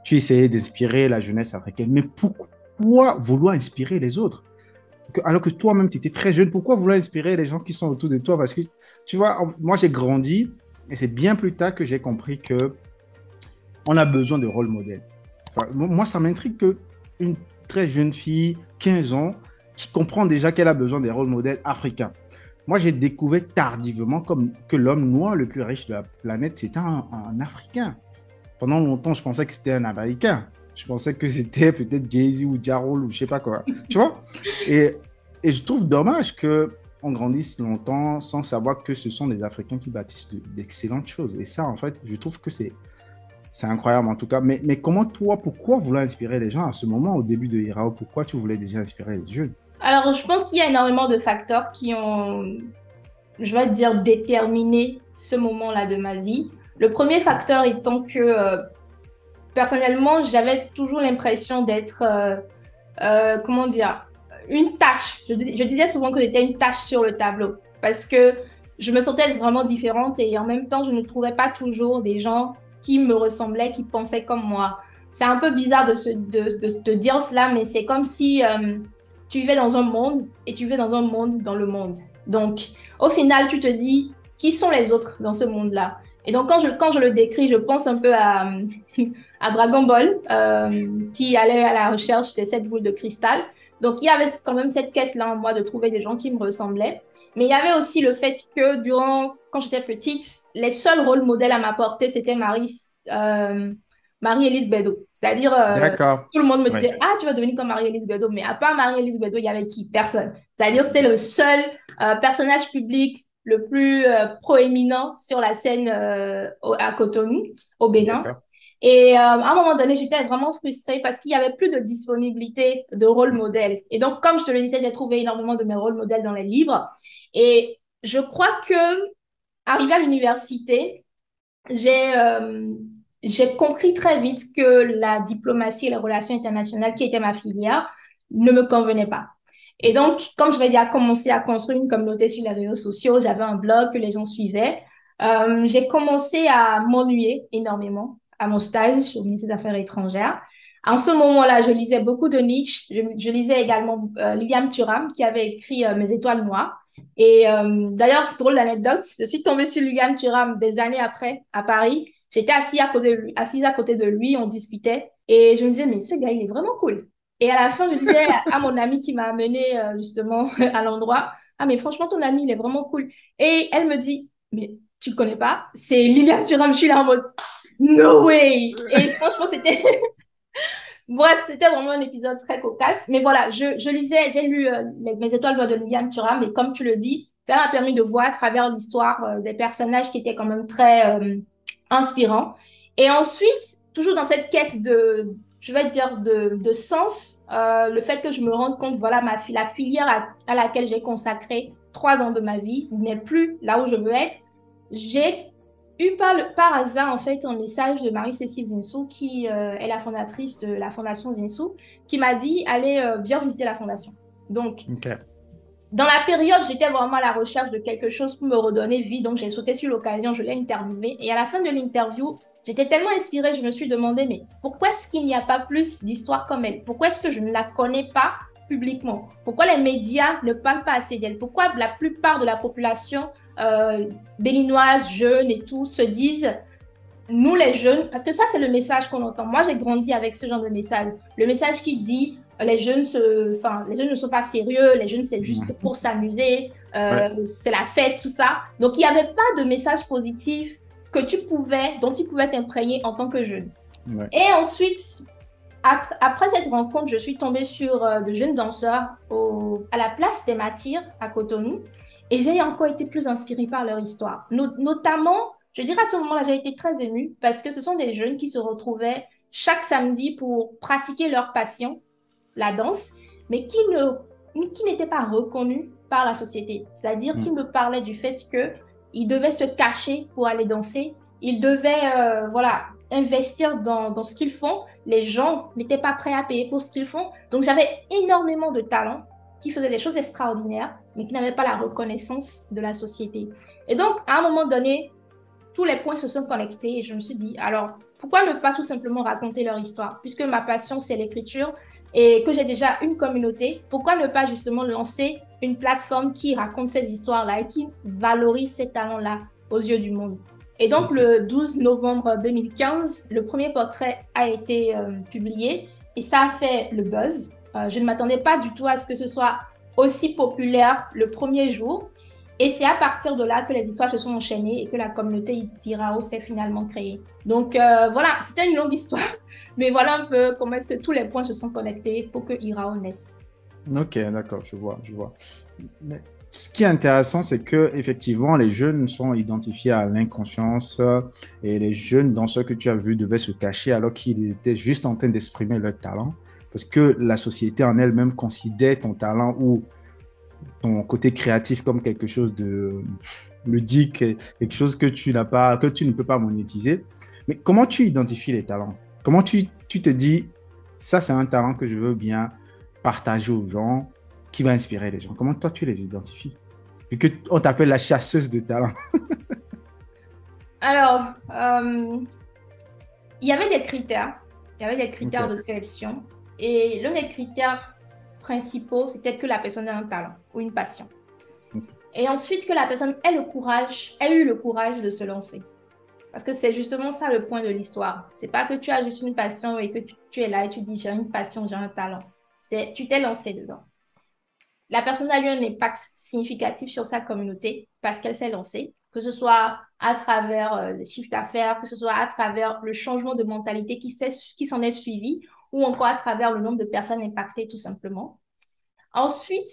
tu essayais d'inspirer la jeunesse africaine. Mais pourquoi vouloir inspirer les autres? Alors que toi-même, tu étais très jeune, pourquoi vouloir inspirer les gens qui sont autour de toi? Parce que, tu vois, moi, j'ai grandi et c'est bien plus tard que j'ai compris que on a besoin de rôle modèle. Enfin, moi, ça m'intrigue qu'une très jeune fille, 15 ans, qui comprend déjà qu'elle a besoin des rôles modèles africains. Moi, j'ai découvert tardivement comme que l'homme noir le plus riche de la planète, c'était un Africain. Pendant longtemps, je pensais que c'était un Américain. Je pensais que c'était peut-être Jay-Z ou Ja Rule ou je sais pas quoi. Tu vois? Et, et je trouve dommage que on grandisse longtemps sans savoir que ce sont des Africains qui bâtissent d'excellentes choses. Et ça, en fait, je trouve que c'est incroyable en tout cas. Mais comment toi, pourquoi vouloir inspirer les gens à ce moment, au début de Irao? Pourquoi tu voulais déjà inspirer les jeunes? Alors, je pense qu'il y a énormément de facteurs qui ont, je vais dire, déterminé ce moment-là de ma vie. Le premier facteur étant que, personnellement, j'avais toujours l'impression d'être, comment dire, une tâche. Je disais souvent que j'étais une tâche sur le tableau parce que je me sentais vraiment différente et en même temps, je ne trouvais pas toujours des gens qui me ressemblaient, qui pensaient comme moi. C'est un peu bizarre de dire cela, mais c'est comme si tu vivais dans un monde et tu vivais dans un monde dans le monde. Donc, au final, tu te dis, qui sont les autres dans ce monde-là? Et donc, quand je le décris, je pense un peu à, à Dragon Ball, qui allait à la recherche des 7 boules de cristal. Donc, il y avait quand même cette quête-là en moi de trouver des gens qui me ressemblaient. Mais il y avait aussi le fait que quand j'étais petite, les seuls rôles modèles à m'apporter, c'était Marie-Élise Bedeau. C'est-à-dire, D'accord. tout le monde me Oui. disait, ah, tu vas devenir comme Marie-Élise Bedeau. Mais à part Marie-Élise Bedeau, il y avait qui? Personne. C'est-à-dire, c'était le seul personnage public le plus proéminent sur la scène à Cotonou, au Bénin. D'accord. Et à un moment donné, j'étais vraiment frustrée parce qu'il n'y avait plus de disponibilité de rôle modèle. Et donc, comme je te le disais, j'ai trouvé énormément de mes rôles modèles dans les livres. Et je crois que, arrivé à l'université, j'ai j'ai compris très vite que la diplomatie et les relations internationales, qui était ma filière, ne me convenaient pas. Et donc, comme je vais dire, commencé à construire une communauté sur les réseaux sociaux, j'avais un blog que les gens suivaient. J'ai commencé à m'ennuyer énormément à mon stage au ministère des Affaires étrangères. En ce moment-là, je lisais beaucoup de Nietzsche. Je lisais également Liliane Thuram, qui avait écrit Mes étoiles noires. Et d'ailleurs, drôle d'anecdote, je suis tombée sur Liliane Thuram des années après à Paris. J'étais assise à côté de lui, on discutait. Et je me disais, mais ce gars, il est vraiment cool. Et à la fin, je disais à mon amie qui m'a amenée justement à l'endroit, ah, mais franchement, ton ami, il est vraiment cool. Et elle me dit, mais tu le connais pas? C'est Liliane Thuram. Je suis là en mode, no way! Et franchement, c'était bref, c'était vraiment un épisode très cocasse. Mais voilà, je lisais, j'ai lu Mes étoiles de Liliane Thuram, et comme tu le dis, ça m'a permis de voir à travers l'histoire des personnages qui étaient quand même très inspirants. Et ensuite, toujours dans cette quête je vais dire, de sens, le fait que je me rende compte, voilà, la filière à laquelle j'ai consacré 3 ans de ma vie n'est plus là où je veux être. J'ai eu par hasard, en fait, un message de Marie-Cécile Zinsou, qui est la fondatrice de la Fondation Zinsou, qui m'a dit, allez, viens visiter la fondation. Donc, OK. dans la période, j'étais vraiment à la recherche de quelque chose pour me redonner vie. Donc, j'ai sauté sur l'occasion, je l'ai interviewée. Et à la fin de l'interview, j'étais tellement inspirée, je me suis demandé, mais pourquoi est-ce qu'il n'y a pas plus d'histoires comme elle? Pourquoi est-ce que je ne la connais pas publiquement? Pourquoi les médias ne parlent pas assez d'elle? Pourquoi la plupart de la population béninoise, jeune et tout, se disent, nous les jeunes, parce que ça, c'est le message qu'on entend. Moi, j'ai grandi avec ce genre de message. Le message qui dit, les jeunes ne sont pas sérieux, les jeunes, c'est juste Mhm. pour s'amuser, Ouais. c'est la fête, tout ça. Donc, il n'y avait pas de message positif dont tu pouvais t'imprégner en tant que jeune. Ouais. Et ensuite, après cette rencontre, je suis tombée sur de jeunes danseurs à la place des Matières à Cotonou. Et j'ai encore été plus inspirée par leur histoire. Notamment, je dirais à ce moment-là, j'ai été très émue parce que ce sont des jeunes qui se retrouvaient chaque samedi pour pratiquer leur passion, la danse, mais qui n'étaient pas reconnus par la société. C'est-à-dire Mm. qu'ils me parlaient du fait qu'ils devaient se cacher pour aller danser. Ils devaient, voilà, investir dans ce qu'ils font. Les gens n'étaient pas prêts à payer pour ce qu'ils font. Donc, j'avais énormément de talents qui faisaient des choses extraordinaires, mais qui n'avaient pas la reconnaissance de la société. Et donc, à un moment donné, tous les points se sont connectés et je me suis dit, alors, pourquoi ne pas tout simplement raconter leur histoire? Puisque ma passion, c'est l'écriture et que j'ai déjà une communauté, pourquoi ne pas justement lancer une plateforme qui raconte ces histoires-là et qui valorise ces talents-là aux yeux du monde? Et donc, le 12 novembre 2015, le premier portrait a été publié et ça a fait le buzz. Je ne m'attendais pas du tout à ce que ce soit aussi populaire le premier jour. Et c'est à partir de là que les histoires se sont enchaînées et que la communauté d'Irao s'est finalement créée. Donc voilà, c'était une longue histoire. Mais voilà un peu comment est-ce que tous les points se sont connectés pour que Irao naisse. Ok, d'accord, je vois, je vois. Mais ce qui est intéressant, c'est que effectivement, les jeunes sont identifiés à l'inconscience et les jeunes, dans ce que tu as vu, devaient se cacher alors qu'ils étaient juste en train d'exprimer leur talent. Parce que la société en elle-même considère ton talent ou ton côté créatif comme quelque chose de ludique, quelque chose que tu n'as pas, que tu ne peux pas monétiser. Mais comment tu identifies les talents? Comment tu te dis, ça c'est un talent que je veux bien partager aux gens, qui va inspirer les gens? Comment toi tu les identifies? Vu qu'on t'appelle la chasseuse de talents. Alors, il y avait des critères. Il y avait des critères Ok. de sélection. Et l'un des critères principaux, c'était que la personne ait un talent ou une passion. Ok. Et ensuite, que la personne ait eu le courage de se lancer. Parce que c'est justement ça le point de l'histoire. C'est pas que tu as juste une passion et que tu es là et tu dis j'ai une passion, j'ai un talent. C'est tu t'es lancé dedans. La personne a eu un impact significatif sur sa communauté parce qu'elle s'est lancée, que ce soit à travers les chiffres d'affaires, que ce soit à travers le changement de mentalité qui s'en est suivi, ou encore à travers le nombre de personnes impactées tout simplement. Ensuite,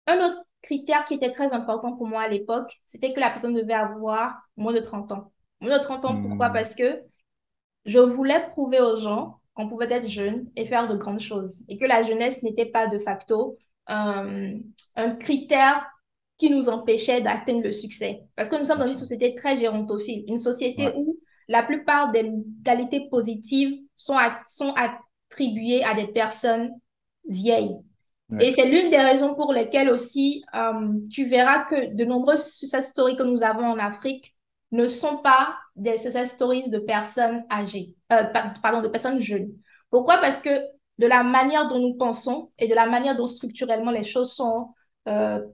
un autre critère qui était très important pour moi à l'époque, c'était que la personne devait avoir moins de 30 ans. Moins de 30 ans, pourquoi? Hmm. Parce que je voulais prouver aux gens qu'on pouvait être jeune et faire de grandes choses et que la jeunesse n'était pas de facto euh, un critère qui nous empêchait d'atteindre le succès. Parce que nous sommes Bien dans une sûr. société très gérontophile, une société Ouais. où la plupart des qualités positives sont attribuées à des personnes vieilles. Ouais. Et c'est l'une des raisons pour lesquelles aussi tu verras que de nombreuses success stories que nous avons en Afrique ne sont pas des success stories de personnes âgées, pardon, de personnes jeunes. Pourquoi? Parce que de la manière dont nous pensons et de la manière dont structurellement les choses sont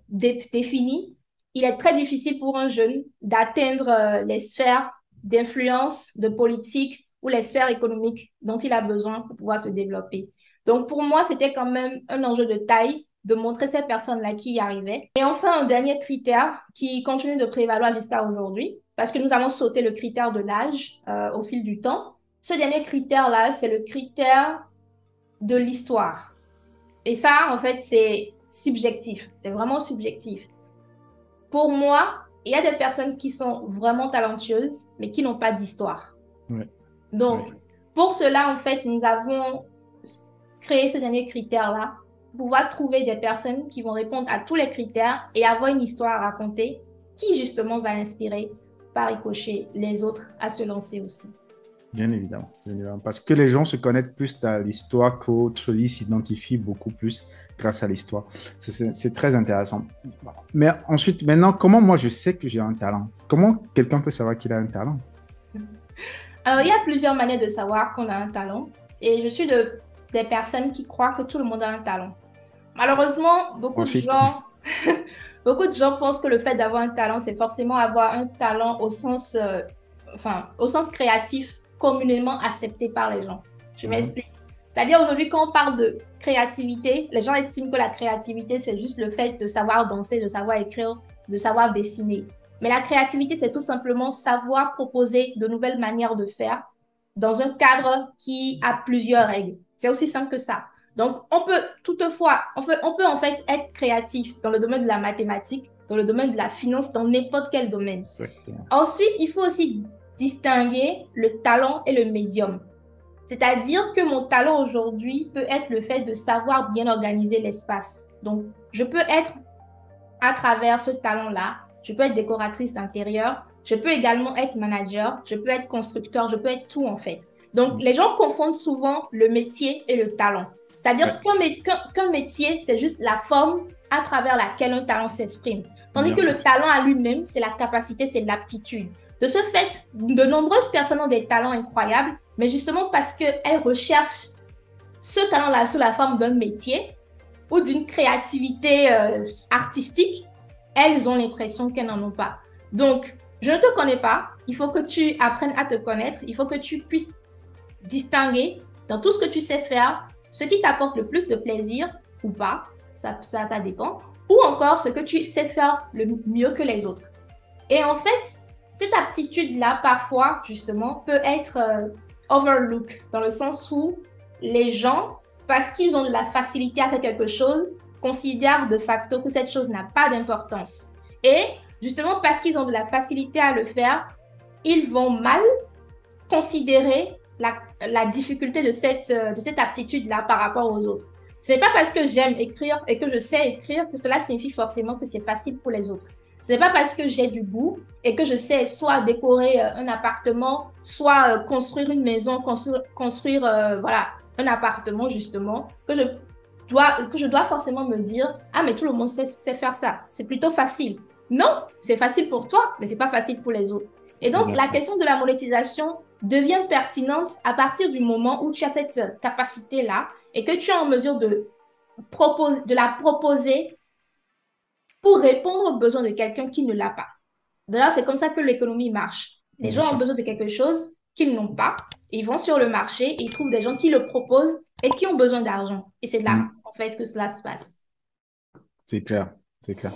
définies, il est très difficile pour un jeune d'atteindre les sphères d'influence, de politique ou les sphères économiques dont il a besoin pour pouvoir se développer. Donc, pour moi, c'était quand même un enjeu de taille de montrer ces personnes-là qui y arrivaient. Et enfin, un dernier critère qui continue de prévaloir jusqu'à aujourd'hui, parce que nous avons sauté le critère de l'âge au fil du temps. Ce dernier critère-là, c'est le critère de l'histoire. Et ça, en fait, c'est subjectif. C'est vraiment subjectif. Pour moi, il y a des personnes qui sont vraiment talentueuses, mais qui n'ont pas d'histoire. Ouais. Donc, Ouais. pour cela, en fait, nous avons créé ce dernier critère-là pour pouvoir trouver des personnes qui vont répondre à tous les critères et avoir une histoire à raconter qui, justement, va inspirer par ricochet les autres à se lancer aussi. Bien évidemment, bien évidemment. Parce que les gens se connectent plus à l'histoire qu'autre, ils s'identifient beaucoup plus grâce à l'histoire. C'est très intéressant. Mais ensuite, maintenant, comment moi je sais que j'ai un talent? Comment quelqu'un peut savoir qu'il a un talent? Alors, il y a plusieurs manières de savoir qu'on a un talent et je suis des personnes qui croient que tout le monde a un talent. Malheureusement, Moi aussi. beaucoup de gens pensent que le fait d'avoir un talent, c'est forcément avoir un talent au sens créatif, communément accepté par les gens. Je Mhm. m'explique. C'est-à-dire aujourd'hui, quand on parle de créativité, les gens estiment que la créativité, c'est juste le fait de savoir danser, de savoir écrire, de savoir dessiner. Mais la créativité, c'est tout simplement savoir proposer de nouvelles manières de faire dans un cadre qui a plusieurs règles. C'est aussi simple que ça. Donc, on peut toutefois, on peut en fait être créatif dans le domaine de la mathématique, dans le domaine de la finance, dans n'importe quel domaine. Exactement. Ensuite, il faut aussi distinguer le talent et le médium. C'est-à-dire que mon talent aujourd'hui peut être le fait de savoir bien organiser l'espace. Donc, je peux être à travers ce talent-là, je peux être décoratrice d'intérieur, je peux également être manager, je peux être constructeur, je peux être tout en fait. Donc, Mhm. les gens confondent souvent le métier et le talent. C'est-à-dire Ouais, qu'un métier, c'est juste la forme à travers laquelle un talent s'exprime. Tandis bien que sûr. le talent à lui-même, c'est la capacité, c'est l'aptitude. De ce fait, de nombreuses personnes ont des talents incroyables, mais justement parce qu'elles recherchent ce talent-là sous la forme d'un métier ou d'une créativité artistique, elles ont l'impression qu'elles n'en ont pas. Donc, je ne te connais pas, il faut que tu apprennes à te connaître, il faut que tu puisses distinguer dans tout ce que tu sais faire, ce qui t'apporte le plus de plaisir ou pas, ça dépend, ou encore ce que tu sais faire le mieux que les autres. Et en fait, cette aptitude-là, parfois, justement, peut être overlook, dans le sens où les gens, parce qu'ils ont de la facilité à faire quelque chose, considèrent de facto que cette chose n'a pas d'importance. Et justement, parce qu'ils ont de la facilité à le faire, ils vont mal considérer la difficulté de cette aptitude-là par rapport aux autres. Ce n'est pas parce que j'aime écrire et que je sais écrire que cela signifie forcément que c'est facile pour les autres. Ce n'est pas parce que j'ai du goût et que je sais soit décorer un appartement, soit construire une maison, construire voilà, un appartement justement, que je dois forcément me dire, ah mais tout le monde sait faire ça, c'est plutôt facile. Non, c'est facile pour toi, mais c'est pas facile pour les autres. Et donc, la question de la monétisation devient pertinente à partir du moment où tu as cette capacité-là et que tu es en mesure de la proposer pour répondre aux besoins de quelqu'un qui ne l'a pas. D'ailleurs, c'est comme ça que l'économie marche. Les Bien gens ont sûr. besoin de quelque chose qu'ils n'ont pas. Ils vont sur le marché et ils trouvent des gens qui le proposent et qui ont besoin d'argent. Et c'est là, Mm. en fait, que cela se passe. C'est clair, c'est clair.